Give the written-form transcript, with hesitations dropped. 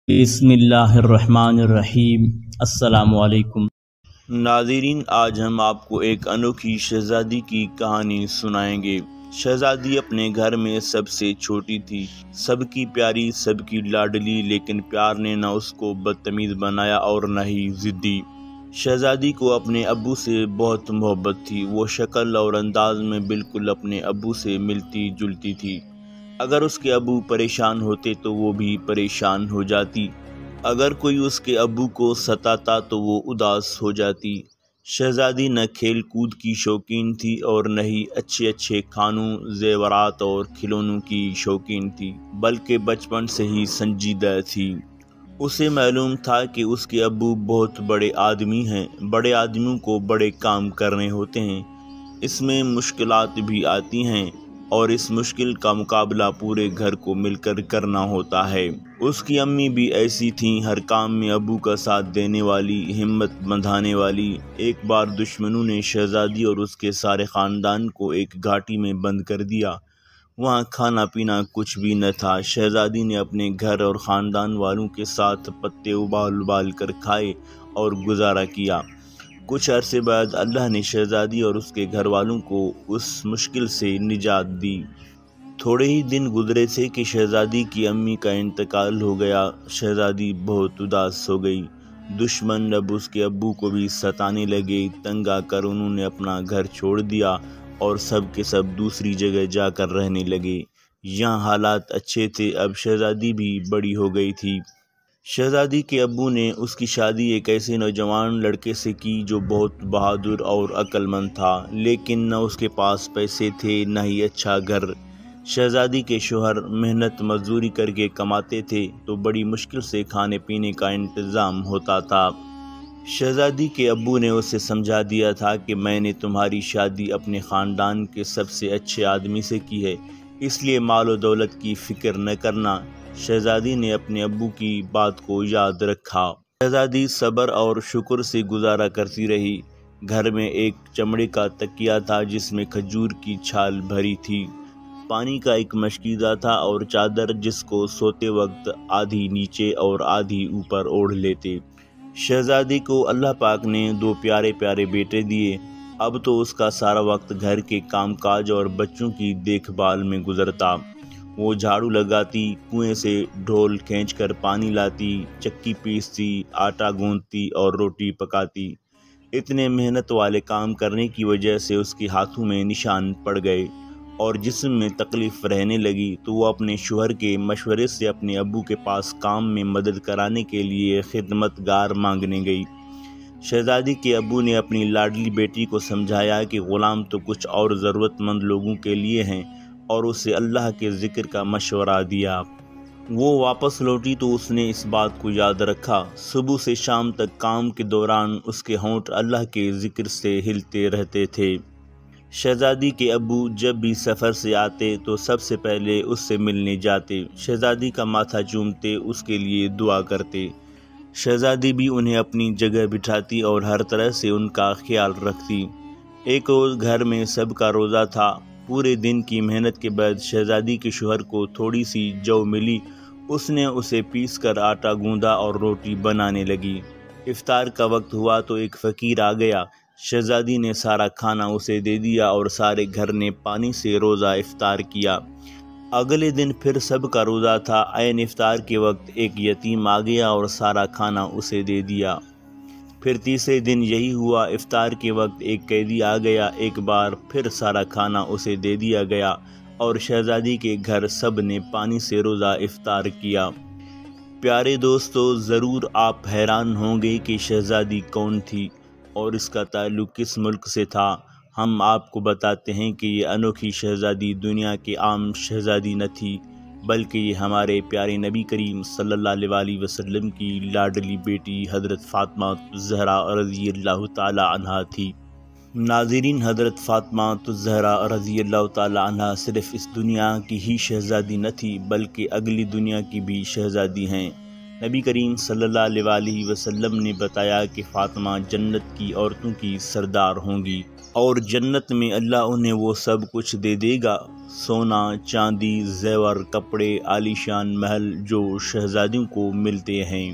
بسم اللہ الرحمن الرحیم۔ السلام علیکم ناظرین، آج ہم آپ کو ایک انوکھی شہزادی کی کہانی سنائیں گے۔ شہزادی اپنے گھر میں سب سے چھوٹی تھی، سب کی پیاری، سب کی لاڈلی، لیکن پیار نے نہ اس کو بدتمیز بنایا اور نہ ہی ضدی۔ شہزادی کو اپنے ابو سے بہت محبت تھی، وہ شکل اور انداز میں بالکل اپنے ابو سے ملتی جلتی تھی۔ اگر اس کے ابو پریشان ہوتے تو وہ بھی پریشان ہو جاتی، اگر کوئی اس کے ابو کو ستاتا تو وہ اداس ہو جاتی۔ شہزادی نہ کھیل کود کی شوقین تھی اور نہ ہی اچھے کھانوں، زیورات اور کھلونوں کی شوقین تھی، بلکہ بچپن سے ہی سنجیدہ تھی۔ اسے معلوم تھا کہ اس کے ابو بہت بڑے آدمی ہیں، بڑے آدمیوں کو بڑے کام کرنے ہوتے ہیں، اس میں مشکلات بھی آتی ہیں اور اس مشکل کا مقابلہ پورے گھر کو مل کر کرنا ہوتا ہے۔ اس کی امی بھی ایسی تھیں، ہر کام میں ابو کا ساتھ دینے والی، ہمت بندھانے والی۔ ایک بار دشمنوں نے شہزادی اور اس کے سارے خاندان کو ایک گھاٹی میں بند کر دیا، وہاں کھانا پینا کچھ بھی نہ تھا۔ شہزادی نے اپنے گھر اور خاندان والوں کے ساتھ پتے ابال کر کھائے اور گزارا کیا۔ کچھ عرصے بعد اللہ نے شہزادی اور اس کے گھر والوں کو اس مشکل سے نجات دی۔ تھوڑے ہی دن گزرے تھے کہ شہزادی کی امی کا انتقال ہو گیا۔ شہزادی بہت اداس ہو گئی۔ دشمن اب اس کے ابو کو بھی ستانے لگے، تنگ آ کر انہوں نے اپنا گھر چھوڑ دیا اور سب کے سب دوسری جگہ جا کر رہنے لگے۔ یہاں حالات اچھے تھے، اب شہزادی بھی بڑی ہو گئی تھی۔ شہزادی کے ابو نے اس کی شادی ایک ایسے نوجوان لڑکے سے کی جو بہت بہادر اور عقل مند تھا، لیکن نہ اس کے پاس پیسے تھے نہ ہی اچھا گھر۔ شہزادی کے شوہر محنت مزدوری کر کے کماتے تھے تو بڑی مشکل سے کھانے پینے کا انتظام ہوتا تھا۔ شہزادی کے ابو نے اسے سمجھا دیا تھا کہ میں نے تمہاری شادی اپنے خاندان کے سب سے اچھے آدمی سے کی ہے، اس لیے مال و دولت کی فکر نہ کرنا۔ شہزادی نے اپنے ابو کی بات کو یاد رکھا۔ شہزادی صبر اور شکر سے گزارا کرتی رہی۔ گھر میں ایک چمڑے کا تکیہ تھا جس میں کھجور کی چھال بھری تھی، پانی کا ایک مشکیزہ تھا اور چادر جس کو سوتے وقت آدھی نیچے اور آدھی اوپر اوڑھ لیتے۔ شہزادی کو اللہ پاک نے 2 پیارے بیٹے دیے۔ اب تو اس کا سارا وقت گھر کے کام کاج اور بچوں کی دیکھ بھال میں گزرتا۔ وہ جھاڑو لگاتی، کنویں سے ڈھول کھینچ کر پانی لاتی، چکی پیستی، آٹا گوندتی اور روٹی پکاتی۔ اتنے محنت والے کام کرنے کی وجہ سے اس کے ہاتھوں میں نشان پڑ گئے اور جسم میں تکلیف رہنے لگی، تو وہ اپنے شوہر کے مشورے سے اپنے ابو کے پاس کام میں مدد کرانے کے لیے خدمت گار مانگنے گئی۔ شہزادی کے ابو نے اپنی لاڈلی بیٹی کو سمجھایا کہ غلام تو کچھ اور ضرورت مند لوگوں کے لیے ہیں، اور اسے اللہ کے ذکر کا مشورہ دیا۔ وہ واپس لوٹی تو اس نے اس بات کو یاد رکھا۔ صبح سے شام تک کام کے دوران اس کے ہونٹ اللہ کے ذکر سے ہلتے رہتے تھے۔ شہزادی کے ابو جب بھی سفر سے آتے تو سب سے پہلے اس سے ملنے جاتے، شہزادی کا ماتھا چومتے، اس کے لیے دعا کرتے۔ شہزادی بھی انہیں اپنی جگہ بٹھاتی اور ہر طرح سے ان کا خیال رکھتی۔ ایک روز گھر میں سب کا روزہ تھا۔ پورے دن کی محنت کے بعد شہزادی کے شوہر کو تھوڑی سی جو ملی، اس نے اسے پیس کر آٹا گوندا اور روٹی بنانے لگی۔ افطار کا وقت ہوا تو ایک فقیر آ گیا۔ شہزادی نے سارا کھانا اسے دے دیا اور سارے گھر نے پانی سے روزہ افطار کیا۔ اگلے دن پھر سب کا روزہ تھا۔ عین افطار کے وقت ایک یتیم آ گیا اور سارا کھانا اسے دے دیا۔ پھر تیسرے دن یہی ہوا، افطار کے وقت ایک قیدی آ گیا، ایک بار پھر سارا کھانا اسے دے دیا گیا اور شہزادی کے گھر سب نے پانی سے روزہ افطار کیا۔ پیارے دوستو، ضرور آپ حیران ہوں گے کہ شہزادی کون تھی اور اس کا تعلق کس ملک سے تھا۔ ہم آپ کو بتاتے ہیں کہ یہ انوکھی شہزادی دنیا کی عام شہزادی نہ تھی، بلکہ یہ ہمارے پیارے نبی کریم صلی اللہ علیہ وسلم کی لاڈلی بیٹی حضرت فاطمہ الزہرا رضی اللہ تعالی عنہا تھی۔ ناظرین، حضرت فاطمہ الزہرا رضی اللہ تعالی عنہا صرف اس دنیا کی ہی شہزادی نہ تھی، بلکہ اگلی دنیا کی بھی شہزادی ہیں۔ نبی کریم صلی اللہ علیہ وسلم نے بتایا کہ فاطمہ جنت کی عورتوں کی سردار ہوں گی اور جنت میں اللہ انہیں وہ سب کچھ دے دے گا، سونا، چاندی، زیور، کپڑے، عالیشان محل جو شہزادیوں کو ملتے ہیں۔